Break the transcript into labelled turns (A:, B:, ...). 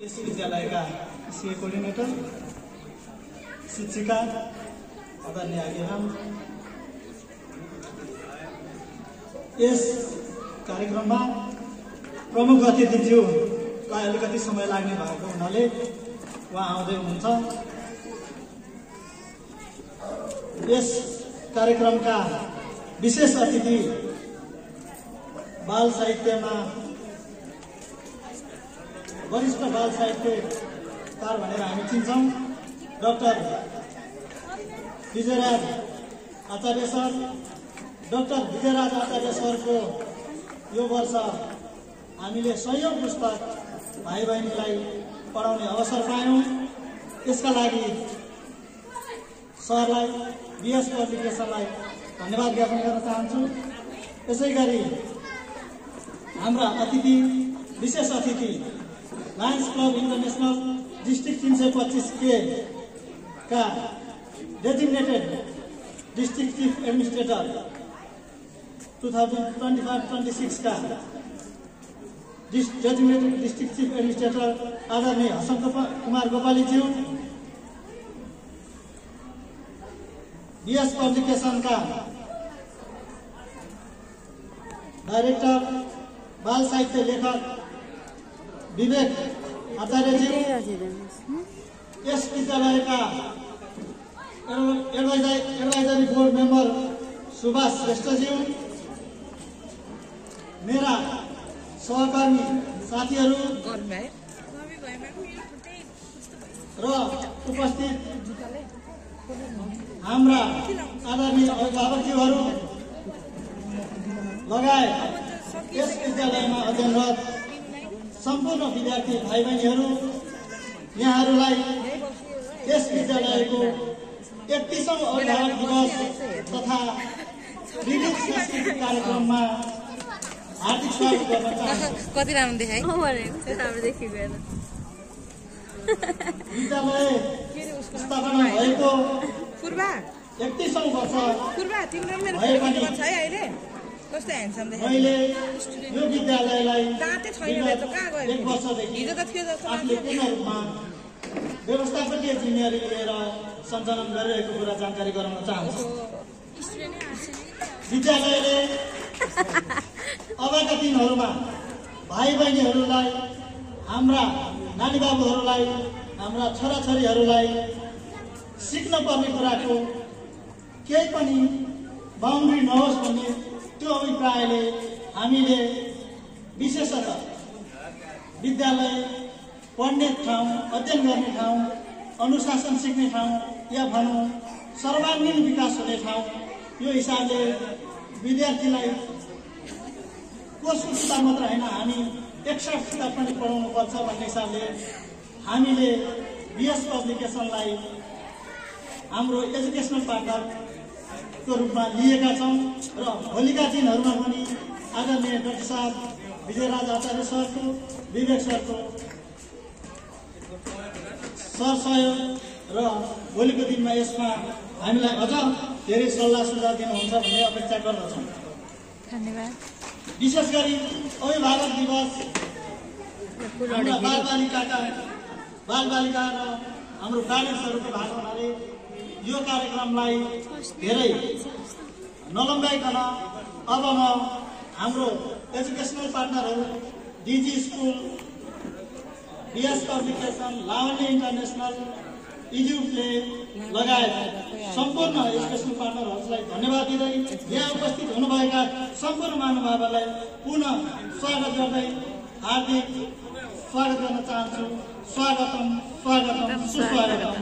A: यस विद्यालयका CA coordinator शिक्षिका आदरणीय आज्ञाम यस कार्यक्रममा प्रमुख अतिथिज्यूलाई अलिकति समय लाग्ने भएको हुनाले उहाँ आउँदै हुनुहुन्छ। यस कार्यक्रमका विशेष अतिथि बाल साहित्यमा वरिष्ठ बाल साहित्यकार भनेर हामी चिन्छौं डाक्टर विजयराज आचार्य सर। डाक्टर विजयराज आचार्य सरको यो वर्ष हामीले 100औं पुस्तक भाइ बहिनीलाई पढाउने अवसर पायौं। यसका लागि सरलाई बीएस पब्लिकेसनलाई धन्यवाद ज्ञापन गर्न चाहन्छु। यसैगरी हाम्रा अतिथि विशेष अतिथि लायन्स क्लब इन्टरनेशनल डिस्ट्रिक्ट 325 का डेजिग्नेटेड डिस्ट्रिक्ट चीफ एडमिनिस्ट्रेटर 2025-26 का डेजिग्नेटेड डिस्ट्रिक्ट चीफ एडमिनिस्ट्रेटर आदरणीय हसन कुमार गोपाली ज्यू, बीएस पब्लिकेशन का डायरेक्टर बाल साहित्य लेखक विवेक आचार्य जी, यस विद्यालय का advisory board member Subhash Shrestha ji, मेरा सहकर्मी साथीहरू र उपस्थित हाम्रा आदरणीय अभिभावकज्यूहरू लगायत यस विद्यालयमा अध्ययनरत सम्पूर्ण विद्यार्थी भाइ बहिनीहरू, यहाँहरूलाई यस विद्यालयको 31औं अभिभावक दिवस तथा विविध सांस्कृतिक कार्यक्रममा हार्दिक स्वागत गर्न चाहन्छु।
B: कति राम्रो देखाइ
A: विद्यालय स्थापना भएको 31औं वर्ष भए पनि मैले यो विद्यालयलाई 1 वर्षदेखि आफूले पूर्ण रूपमा व्यवस्थापकीय जिम्मेवारी लिएर सञ्चालन गरिरहेको कुरा जानकारी गराउन चाहन्छु। विद्यालयले अबका दिनहरूमा भाइ बहिनीहरूलाई, हाम्रा नानी बाबुहरूलाई, हाम्रा छोराछोरीहरूलाई सिक्न पर्ने कुराको केही पनि बाउन्ड्री नहोस् भन्ने त्यो अभिप्रायले हामीले विशेषतः विद्यालय पढ्ने ठाउँ, अध्ययन गर्ने ठाउँ, अनुशासन सिक्ने ठाउँ या भनौँ सर्वाङ्गीण विकास हुने ठाउँ, यो हिसाबले विद्यार्थीलाई कोर्स किताब मात्र होइन, हामी एक्स्ट्रा किताब पनि पढाउनु पर्छ भन्ने हिसाबले हामीले बीएस पब्लिकेसनलाई हाम्रो एजुकेसनल पार्टनरको रूपमा लिएका छौं र भोलिका दिनहरूमा पनि आदरणीय डाक्टर साहब विजयराज आचार्य सरको, विवेक सरको सरसहयोग र भोलिको दिनमा यसमा हामीलाई अझ धेरै सल्लाह सुझाव दिनुहुन्छ भन्ने अपेक्षा गर्दछौँ।
B: धन्यवाद।
A: विशेष गरी अभिभावक दिवस बालबालिका र हाम्रो प्यारेन्ट्सहरूको भाग हुनाले यो कार्यक्रमलाई धेरै नलम्ब्याइकन अब म हाम्रो एजुकेसनल पार्टनरहरू DG school, BS publication, Lavanya international, इज्यूले लगायत सम्पूर्ण एजुकेसनल पार्टनरहरूलाई धन्यवाद दिँदै यहाँ उपस्थित हुनुभएका सम्पूर्ण महानुभावहरूलाई पुनः स्वागत गर्दै हार्दिक स्वागत गर्न चाहन्छु। स्वागतम, स्वागतम, सुस्वागतम।